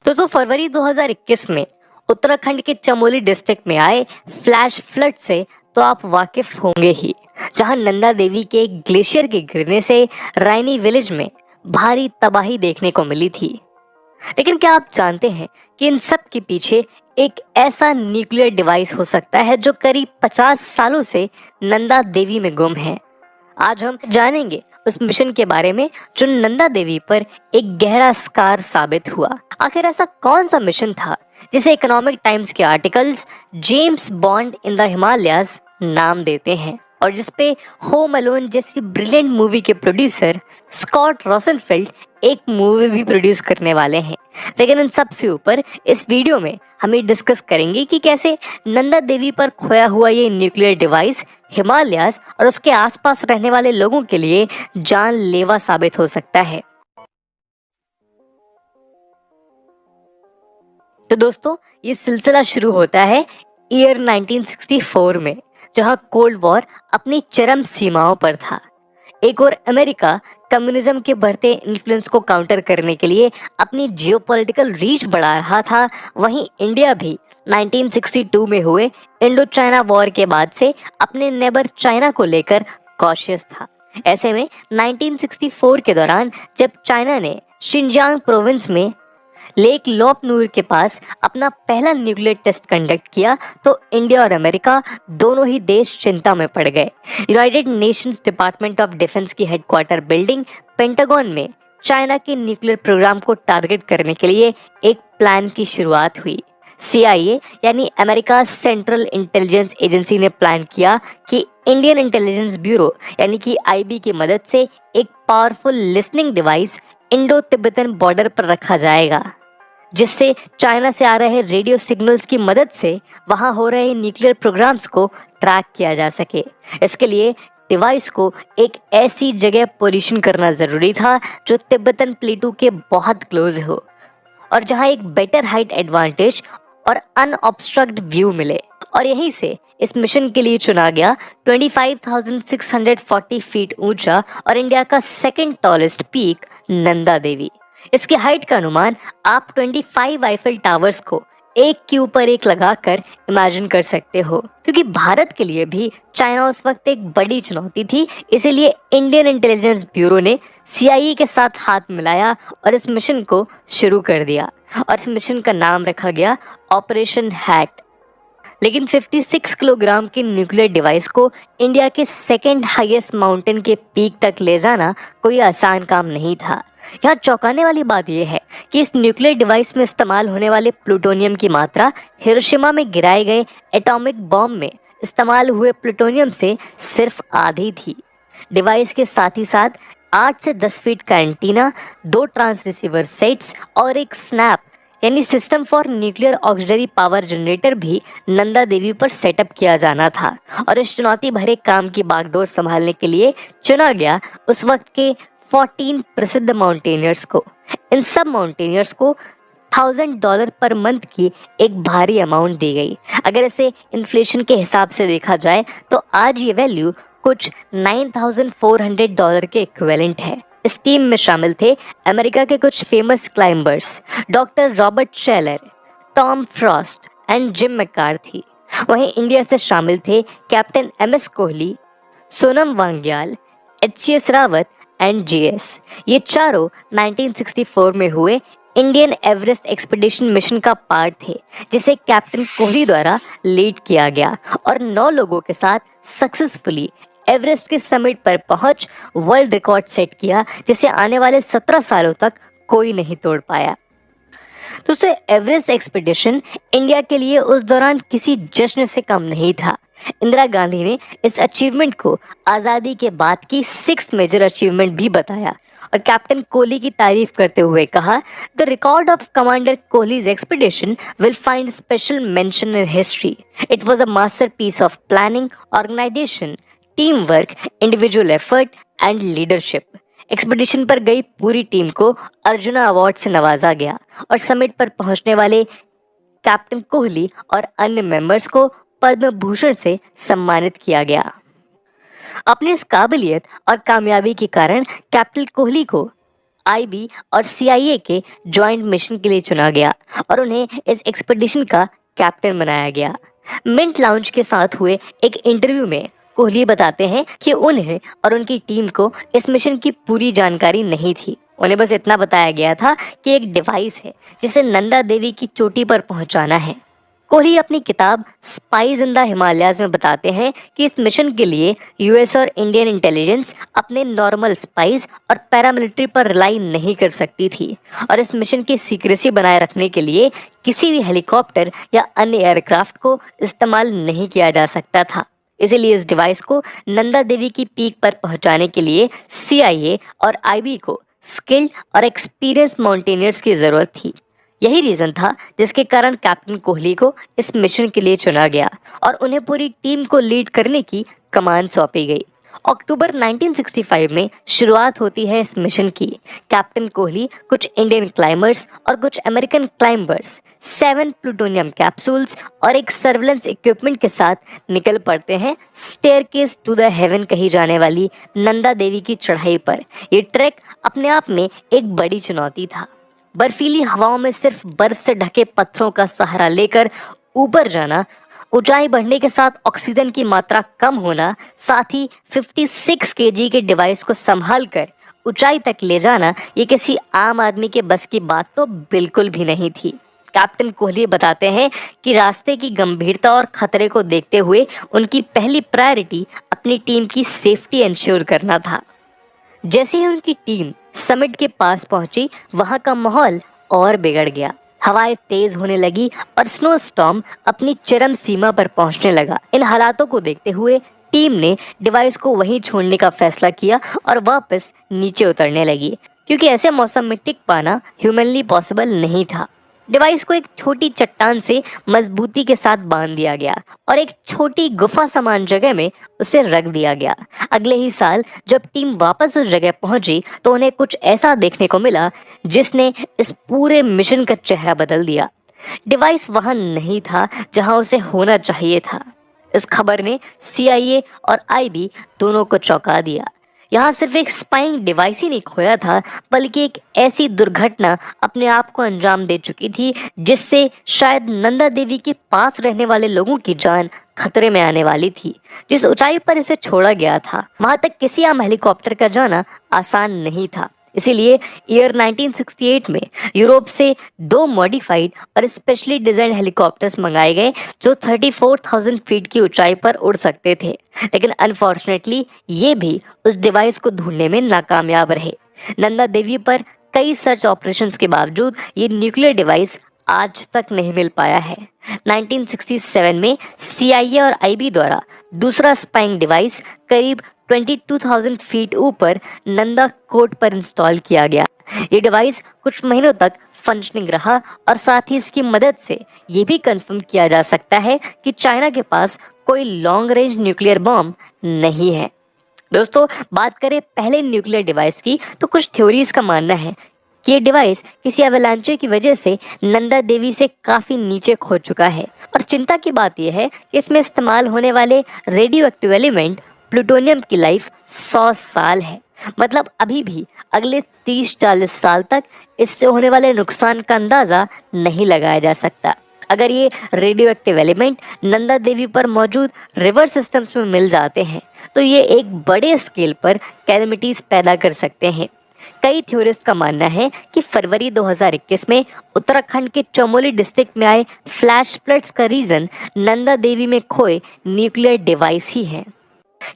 दोस्तों फरवरी 2021 में उत्तराखंड के चमोली डिस्ट्रिक्ट में आए फ्लैश फ्लड से तो आप वाकिफ होंगे ही, जहां नंदा देवी के एक ग्लेशियर के गिरने से रायनी विलेज में भारी तबाही देखने को मिली थी। लेकिन क्या आप जानते हैं कि इन सब के पीछे एक ऐसा न्यूक्लियर डिवाइस हो सकता है जो करीब 50 सालों से नंदा देवी में गुम है। आज हम जानेंगे उस मिशन के बारे में जो नंदा देवी पर एक गहरा स्कार साबित हुआ। आखिर ऐसा कौन सा मिशन था जिसे इकोनॉमिक टाइम्स के articles James bond in the Himalayas नाम देते हैं और जिसपे होम अलोन जैसी ब्रिलियंट मूवी के प्रोड्यूसर स्कॉट रोसेनफेल्ड एक मूवी भी प्रोड्यूस करने वाले हैं। लेकिन इन सब से ऊपर इस वीडियो में हम ये डिस्कस करेंगे कि कैसे नंदा देवी पर खोया हुआ ये न्यूक्लियर डिवाइस हिमालयाज और उसके आसपास रहने वाले लोगों के लिए जानलेवा साबित हो सकता है। तो दोस्तों ये सिलसिला शुरू होता है ईयर 1964 में, जहां कोल्ड वॉर अपनी चरम सीमाओं पर था। एक और अमेरिका कम्युनिज्म के बढ़ते इन्फ्लुएंस को काउंटर करने के लिए अपनी जियोपॉलिटिकल रीच बढ़ा रहा था, वहीं इंडिया भी 1962 में हुए इंडो चाइना वॉर के बाद से अपने नेबर चाइना को लेकर कॉशियस था। ऐसे में 1964 के दौरान जब चाइना ने शिनजियांग प्रोविंस में लेक लोपनूर के पास अपना पहला न्यूक्लियर टेस्ट कंडक्ट किया तो इंडिया और अमेरिका दोनों ही देश चिंता में पड़ गए। United Nations department of defence की हेडक्वार्टर बिल्डिंग पेंटागन में चाइना के न्यूक्लियर प्रोग्राम को टारगेट करने के लिए एक प्लान की शुरुआत हुई। CIA यानी अमेरिका सेंट्रल इंटेलिजेंस एजेंसी ने प्लान किया कि इंडियन इंटेलिजेंस ब्यूरो यानी कि IB की मदद से एक powerful listening device Indo Tibetan border पर रखा जाएगा, जिससे चाइना से आ रहे रेडियो सिग्नल्स की मदद से वहां हो रहे न्यूक्लियर प्रोग्राम्स को ट्रैक किया जा सके। इसके लिए डिवाइस को एक ऐसी जगह पोजीशन करना जरूरी था जो तिब्बतन प्लेटू के बहुत क्लोज हो और जहां एक बेटर हाइट एडवांटेज और अनऑब्स्ट्रक्ट व्यू मिले। और यहीं से इस मिशन के लिए चुना गया 25,640 फीट ऊंचा और इंडिया का second tallest peak Nanda Devi. इसकी हाइट का अनुमान आप 25 आईफिल टावर्स को एक के ऊपर एक लगाकर इमेजिन कर सकते हो। क्योंकि भारत के लिए भी चाइना उस वक्त एक बड़ी चुनौती थी, इसीलिए इंडियन इंटेलिजेंस ब्यूरो ने CIA के साथ हाथ मिलाया और इस मिशन को शुरू कर दिया और इस मिशन का नाम रखा गया ऑपरेशन हैट। लेकिन 56 किलोग्राम के न्यूक्लियर डिवाइस को इंडिया के सेकेंड हाईएस्ट माउंटेन के पीक तक ले जाना कोई आसान काम नहीं था। यहाँ चौंकाने वाली बात यह है कि इस न्यूक्लियर डिवाइस में इस्तेमाल होने वाले प्लूटोनियम की मात्रा हिरोशिमा में गिराए गए एटॉमिक बॉम्ब में इस्तेमाल हुए प्लूटोनियम से सिर्फ आधी थी। डिवाइस के साथ ही साथ 8 से 10 फीट का एंटीना, 2 ट्रांस रिसीवर सेट्स और एक स्नैप यानी system for nuclear auxiliary power generator भी नंदा देवी पर सेटअप किया जाना था। और इस चुनौती भरे काम की बागडोर संभालने के लिए चुना गया उस वक्त के 14 प्रसिद्ध माउंटेनियर्स को। इन सब माउंटेनियर्स को $1,000 पर मंथ की एक भारी अमाउंट दी गई। अगर इसे इन्फ्लेशन के हिसाब से देखा जाए तो आज ये वैल्यू कुछ $9,400 के इक्विवेलेंट है। इस टीम में शामिल थे अमेरिका के कुछ famous climbers doctor Robert Shelar, Tom Frost and gym McCarthy. वहीं इंडिया से शामिल थे captain MS Kohli, Sonam Wangyal, HCS Rawat and GS। ये चारों 1964 में हुए इंडियन एवरेस्ट एक्सपीडिशन मिशन का पार्ट थे, जिसे कैप्टन कोहली द्वारा लीड किया गया और 9 लोगों के साथ सक्सेसफुली एवरेस्ट के समिट पर पहुंच वर्ल्ड रिकॉर्ड सेट किया, जिसे आने वाले 17 सालों तक कोई नहीं तोड़ पाया। तो उसे एवरेस्ट एक्सपीडिशन इंडिया के लिए उस दौरान किसी जश्न से कम नहीं था। इंदिरा गांधी ने इस अचीवमेंट को आज़ादी के बाद की 6th मेजर अचीवमेंट भी बताया और कैप्टन कोहली की तारीफ करते हुए कहा, the record of commander Kohli's expedition will find special mention in history. It was a masterpiece of planning, organisation, team work, individual effort and leadership. Expedition पर गई पूरी टीम को अर्जुना अवार्ड से नवाजा गया और समिट पर पहुंचने वाले कैप्टन कोहली और अन्य मेंबर्स को पद्म भूषण से सम्मानित किया गया। अपनी इस काबिलियत और कामयाबी के कारण कैप्टन कोहली को आईबी और सीआईए के जॉइंट मिशन के लिए चुना गया और उन्हें इस एक्सपेडिशन का कैप्टन बनाया गया। मिंट लाउंज के साथ हुए एक इंटरव्यू में कोहली बताते हैं कि उन्हें और उनकी टीम को इस मिशन की पूरी जानकारी नहीं थी। उन्हें बस इतना बताया गया था कि एक डिवाइस है जिसे नंदा देवी की चोटी पर पहुंचाना है। कोहली अपनी किताब स्पाइज इन द हिमालयाज में बताते हैं कि इस मिशन के लिए यूएस और इंडियन इंटेलिजेंस अपने नॉर्मल स्पाइस और पैरामिलिट्री पर रिलाई नहीं कर सकती थी और इस मिशन की सीक्रेसी बनाए रखने के लिए किसी भी हेलीकॉप्टर या अन्य एयरक्राफ्ट को इस्तेमाल नहीं किया जा सकता था। इसीलिए इस डिवाइस को नंदा देवी की पीक पर पहुंचाने के लिए सीआईए और आईबी को स्किल्ड और एक्सपीरियंस माउंटेनियर्स की जरूरत थी। यही रीजन था जिसके कारण कैप्टन कोहली को इस मिशन के लिए चुना गया और उन्हें पूरी टीम को लीड करने की कमान सौंपी गई। अक्टूबर 1965 में शुरुआत होती है इस मिशन की। कैप्टन कोहली कुछ इंडियन क्लाइंबर्स और कुछ अमेरिकन क्लाइंबर्स 7 प्लूटोनियम कैप्सूल्स और एक सर्वेलेंस इक्विपमेंट के साथ निकल पड़ते हैं स्टेयरकेस टू द हेवन कही जाने वाली नंदा देवी की चढ़ाई पर। ये ट्रैक अपने आप में एक बड़ी चुनौती था। बर्फीली हवाओं में सिर्फ बर्फ से ढके पत्थरों का सहारा लेकर ऊपर जाना, ऊंचाई बढ़ने के साथ ऑक्सीजन की मात्रा कम होना, साथ ही 56 केजी के डिवाइस को संभाल कर ऊंचाई तक ले जाना, ये किसी आम आदमी के बस की बात तो बिल्कुल भी नहीं थी। कैप्टन कोहली बताते हैं कि रास्ते की गंभीरता और खतरे को देखते हुए उनकी पहली प्रायोरिटी अपनी टीम की सेफ्टी इंश्योर करना था। जैसे ही उनकी टीम समिट के पास पहुंची, वहां का माहौल और बिगड़ गया। हवाएं तेज होने लगी और स्नो स्टॉर्म अपनी चरम सीमा पर पहुंचने लगा। इन हालातों को देखते हुए टीम ने डिवाइस को वहीं छोड़ने का फैसला किया और वापस नीचे उतरने लगी, क्योंकि ऐसे मौसम में टिक पाना ह्यूमनली पॉसिबल नहीं था। डिवाइस को एक छोटी चट्टान से मजबूती के साथ बांध दिया गया और एक छोटी गुफा समान जगह में उसे रख दिया गया। अगले ही साल जब टीम वापस उस जगह पहुंची तो उन्हें कुछ ऐसा देखने को मिला जिसने इस पूरे मिशन का चेहरा बदल दिया। डिवाइस वहां नहीं था जहां उसे होना चाहिए था। इस खबर ने सीआईए और आईबी दोनों को चौंका दिया। यहाँ सिर्फ एक स्पाइंग डिवाइस ही नहीं खोया था, बल्कि एक ऐसी दुर्घटना अपने आप को अंजाम दे चुकी थी जिससे शायद नंदा देवी के पास रहने वाले लोगों की जान खतरे में आने वाली थी। जिस ऊंचाई पर इसे छोड़ा गया था, वहां तक किसी आम हेलीकॉप्टर का जाना आसान नहीं था। इसीलिए ईयर 1968 में यूरोप से 2 मॉडिफाइड और स्पेशली डिजाइन हेलीकॉप्टर्स मंगाए गए जो 34,000 फीट की ऊंचाई पर उड़ सकते थे। लेकिन अनफॉर्चुनेटली ये भी उस डिवाइस को ढूंढने में नाकामयाब रहे। नंदा देवी पर कई सर्च ऑपरेशंस के बावजूद ये न्यूक्लियर डिवाइस आज तक नहीं मिल पाया है। 1967 में सीआईए और आईबी द्वारा दूसरा स्पाइंग डिवाइस करीब 22,000 फीट ऊपर नंदा कोट पर इंस्टॉल किया गया। ये डिवाइस कुछ महीनों तक फंक्शनिंग रहा और साथ ही इसकी मदद से ये भी कंफर्म किया जा सकता है कि चाइना के पास कोई लॉन्ग रेंज न्यूक्लियर बॉम्ब नहीं है। दोस्तों, बात करें पहले न्यूक्लियर डिवाइस की तो कुछ थ्योरीज का मानना है कि ये डिवाइस किसी अवलांचे की वजह से नंदा देवी से काफी नीचे खो चुका है और चिंता की बात यह है कि इसमें इस्तेमाल होने वाले रेडियो एक्टिव एलिमेंट प्लूटोनियम की लाइफ 100 साल है। मतलब अभी भी अगले 30-40 साल तक इससे होने वाले नुकसान का अंदाजा नहीं लगाया जा सकता। अगर ये radio active element Nanda Devi पर मौजूद रिवर सिस्टम्स में मिल जाते हैं तो ये एक बड़े स्केल पर कैलेमिटीज पैदा कर सकते हैं। कई थ्योरिस्ट का मानना है कि फरवरी 2021 में उत्तराखंड के चमोली डिस्ट्रिक्ट में आए फ्लैश फ्लड्स का रीजन नंदा देवी में खोए न्यूक्लियर डिवाइस ही है।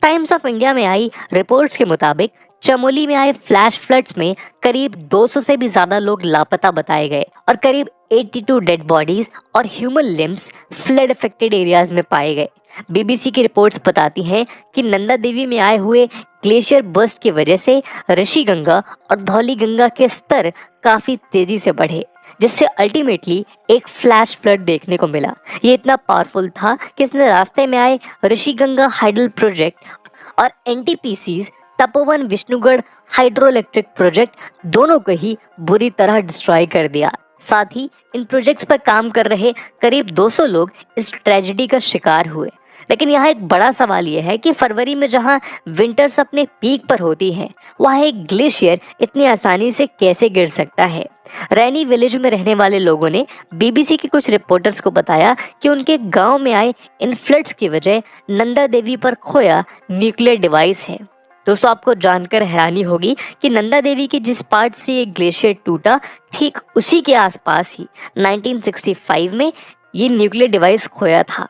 टाइम्स ऑफ इंडिया में आई रिपोर्ट्स के मुताबिक चमोली में आए फ्लैश फ्लड्स में करीब 200 से भी ज्यादा लोग लापता बताए गए और करीब 82 डेड बॉडीज और human limbs flood affected areas में पाए गए। बीबीसी की रिपोर्ट्स बताती हैं कि नंदा देवी में आए हुए ग्लेशियर बर्स्ट की वजह से ऋषि गंगा और धौली गंगा के स्तर काफी तेजी से बढ़े, जिससे अल्टीमेटली एक फ्लैश फ्लड देखने को मिला। ये इतना पावरफुल था कि इसने रास्ते में आए ऋषि गंगा हाइडल प्रोजेक्ट और NTPC Tapovan Vishnugarh hydro electric project दोनों को ही बुरी तरह डिस्ट्रॉय कर दिया। साथ ही इन प्रोजेक्ट्स पर काम कर रहे करीब 200 लोग इस ट्रेजेडी का शिकार हुए। लेकिन यहाँ एक बड़ा सवाल यह है कि फरवरी में जहाँ विंटर्स अपने पीक पर होती हैं, वहाँ एक ग्लेशियर इतनी आसानी से कैसे गिर सकता है। रैनी विलेज में रहने वाले लोगों ने बीबीसी के कुछ रिपोर्टर्स को बताया कि उनके गांव में आए इन फ्लड्स की वजह नंदा देवी पर खोया न्यूक्लियर डिवाइस है। दोस्तों, आपको जानकर हैरानी होगी कि नंदा देवी के जिस पार्ट से ये ग्लेशियर टूटा, ठीक उसी के आसपास ही 1965 में ये न्यूक्लियर डिवाइस खोया था।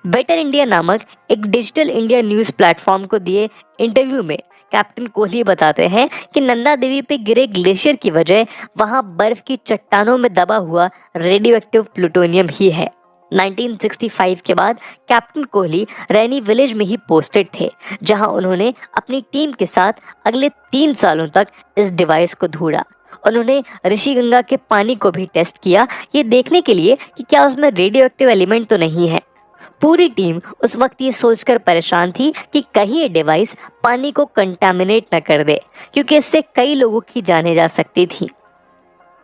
बेटर इंडिया नामक एक डिजिटल इंडिया न्यूज प्लेटफॉर्म को दिए इंटरव्यू में कैप्टन कोहली बताते हैं कि नंदा देवी पे गिरे ग्लेशियर की वजह वहां बर्फ की चट्टानों में दबा हुआ रेडियो एक्टिव प्लूटोनियम ही है। 1965 के बाद कैप्टन कोहली रैनी विलेज में ही पोस्टेड थे, जहां उन्होंने अपनी टीम के साथ अगले 3 सालों तक इस डिवाइस को ढूंढा। उन्होंने ऋषिगंगा के पानी को भी टेस्ट किया, ये देखने के लिए कि क्या उसमें रेडियो एक्टिव एलिमेंट तो नहीं है। पूरी टीम उस वक्त ये सोचकर परेशान थी कि कहीं ये डिवाइस पानी को कंटामिनेट न कर दे, क्योंकि इससे कई लोगों की जानें जा सकती थी।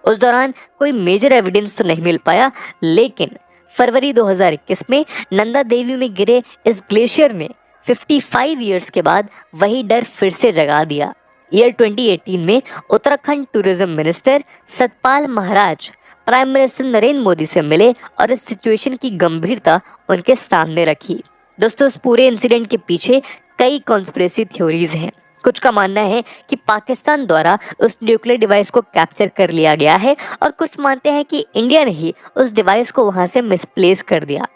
उस दौरान कोई मेजर एविडेंस तो नहीं मिल पाया, लेकिन फरवरी 2021 में नंदा देवी में गिरे इस ग्लेशियर ने 55 इयर्स के बाद वही डर फिर से जगा दिया। ईयर 2018 में Uttarakhand tourism minister Satpal Maharaj prime minister Narendra Modi से मिले और इस सिचुएशन की गंभीरता उनके सामने रखी। दोस्तों, इस पूरे इंसिडेंट के पीछे कई कॉन्स्पिरेसी थ्योरीज हैं। कुछ का मानना है कि पाकिस्तान द्वारा उस न्यूक्लियर डिवाइस को कैप्चर कर लिया गया है और कुछ मानते हैं कि इंडिया ने ही उस डिवाइस को वहां से मिसप्लेस कर दिया।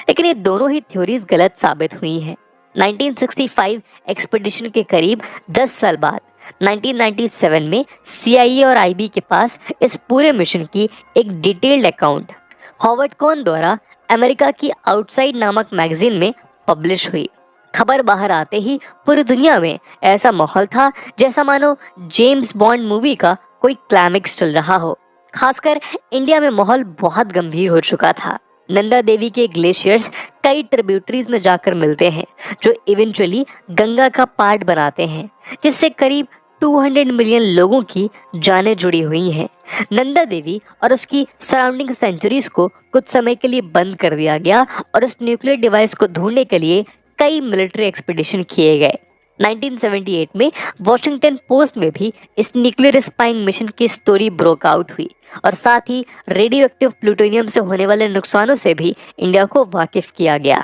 लेकिन ये दोनों ही थ्योरीज गलत साबित हुई हैं। 1965 एक्सपीडिशन के करीब 10 साल बाद 1997 में CIA और IB के पास इस पूरे मिशन की एक डिटेल्ड अकाउंट हॉवर्ड कॉन द्वारा अमेरिका की आउटसाइड नामक मैगजीन में पब्लिश हुई। खबर बाहर आते ही पूरी दुनिया में ऐसा माहौल था जैसा मानो जेम्स बॉन्ड मूवी का कोई क्लाइमेक्स चल रहा हो। खासकर इंडिया में माहौल बहुत गंभीर हो चुका था। नंदा देवी के ग्लेशियर्स कई ट्रिब्यूटरीज में जाकर मिलते हैं, जो इवेंचुअली गंगा का पार्ट बनाते हैं, जिससे करीब 200 मिलियन लोगों की जानें जुड़ी हुई हैं। नंदा देवी और उसकी सराउंडिंग सेंचुरीज को कुछ समय के लिए बंद कर दिया गया और इस न्यूक्लियर डिवाइस को ढूंढने के लिए कई मिलिट्री एक्सपीडिशन किए गए। 1978 में वॉशिंगटन पोस्ट में भी इस न्यूक्लियर स्पाइंग मिशन की स्टोरी ब्रोक आउट हुई और साथ ही रेडियो एक्टिव प्लूटोनियम से होने वाले नुकसानों से भी इंडिया को वाकिफ किया गया।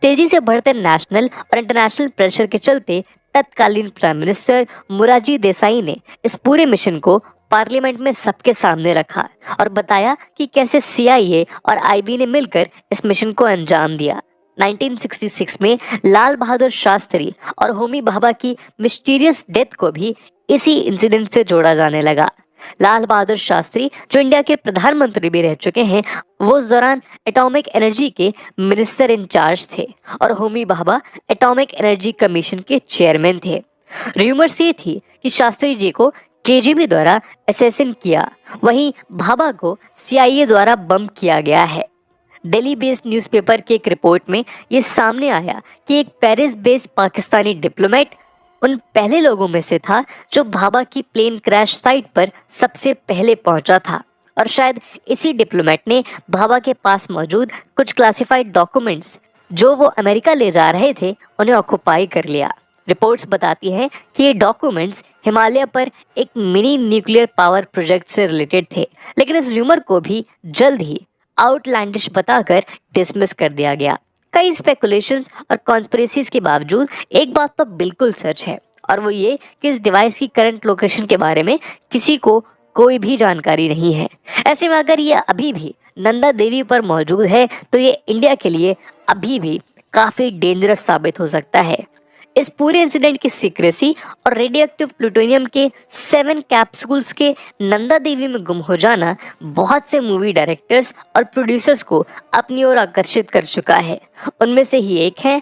तेजी से बढ़ते नेशनल और इंटरनेशनल प्रेशर के चलते तत्कालीन प्राइम मिनिस्टर मोरारजी देसाई ने इस पूरे मिशन को पार्लियामेंट में सबके सामने रखा और बताया कि कैसे CIA और IB ने मिलकर इस मिशन को अंजाम दिया। 1966 में लाल बहादुर शास्त्री और होमी भाभा की मिस्टीरियस डेथ को भी इसी इंसिडेंट से जोड़ा जाने लगा। लाल बहादुर शास्त्री, जो इंडिया के प्रधानमंत्री भी रह चुके हैं, वो उस दौरान एटॉमिक एनर्जी के मिनिस्टर इंचार्ज थे और Homi Bhabha atomic energy commission के चेयरमैन थे। रूमर्स ये थी कि शास्त्री जी को KGB द्वारा असैसिन किया, वहीं भाभा को CIA द्वारा बम किया गया है। दिल्ली बेस्ड न्यूज़पेपर की एक रिपोर्ट में ये सामने आया कि एक पेरिस बेस्ड पाकिस्तानी डिप्लोमेट उन पहले लोगों में से था जो भाभा की प्लेन क्रैश साइट पर सबसे पहले पहुंचा था और शायद इसी डिप्लोमेट ने भाभा के पास मौजूद कुछ क्लासिफाइड डॉक्यूमेंट्स जो वो अमेरिका ले जा रहे थे उन्हें ऑक्युपाई कर लिया। रिपोर्ट्स बताती हैं कि ये डॉक्यूमेंट्स हिमालय पर एक मिनी न्यूक्लियर पावर प्रोजेक्ट से रिलेटेड थे, लेकिन इस रूमर को भी जल्द ही आउटलैंडिश बताकर डिसमिस कर दिया गया। कई स्पेकुलेशंस और कॉन्स्पिरेसीज के बावजूद एक बात तो बिल्कुल सच है, और वो ये कि इस डिवाइस की करंट लोकेशन के बारे में किसी को कोई भी जानकारी नहीं है। ऐसे में अगर ये अभी भी नंदा देवी पर मौजूद है तो ये इंडिया के लिए अभी भी काफी डेंजरस साबित हो सकता है। इस पूरे इंसिडेंट की सीक्रेसी और रेडियो एक्टिव प्लूटोनियम के 7 कैप्सूल्स के नंदा देवी में गुम हो जाना बहुत से मूवी डायरेक्टर्स और प्रोड्यूसर्स को अपनी ओर आकर्षित कर चुका है। उनमें से ही एक है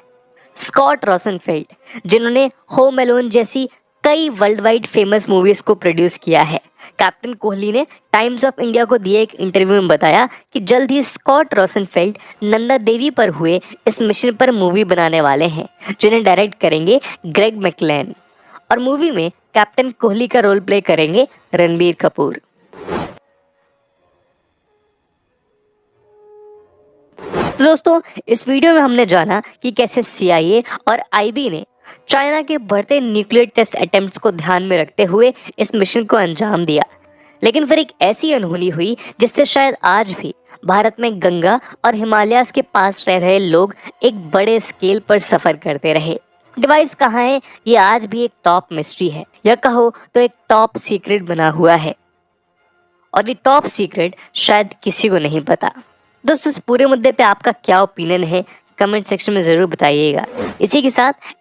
स्कॉट रोसेनफेल्ड, जिन्होंने होम अलोन जैसी कई वर्ल्ड वाइड फेमस मूवीज को प्रोड्यूस किया है। कैप्टन कोहली ने टाइम्स ऑफ इंडिया को दिए एक इंटरव्यू में बताया कि जल्द ही स्कॉट रोसेनफेल्ड नंदा देवी पर हुए इस मिशन पर मूवी बनाने वाले हैं, जिन्हें डायरेक्ट करेंगे ग्रेग मैकलेन, और मूवी में कैप्टन कोहली का रोल प्ले करेंगे रणबीर कपूर। तो दोस्तों, इस वीडियो में हमने जाना कि कैसे CIA और IB ने चाइना के बढ़ते न्यूक्लियर टेस्ट अटेम्प्ट्स को ध्यान में रखते हुए इस मिशन को अंजाम दिया। लेकिन फिर एक ऐसी अनहोनी हुई जिससे शायद आज भी भारत में गंगा और हिमालयास के पास रह रहे लोग एक बड़े स्केल पर सफर करते रहे। डिवाइस कहाँ है, ये आज भी एक टॉप मिस्ट्री है, या कहो तो एक टॉप सीक्रेट बना हुआ है। और ये टॉप सीक्रेट शायद किसी को नहीं पता। दोस्तों, इस पूरे मुद्दे पे आपका क्या ओपिनियन है, कमेंट सेक्शन में जरूर बताइएगा। इसी के साथ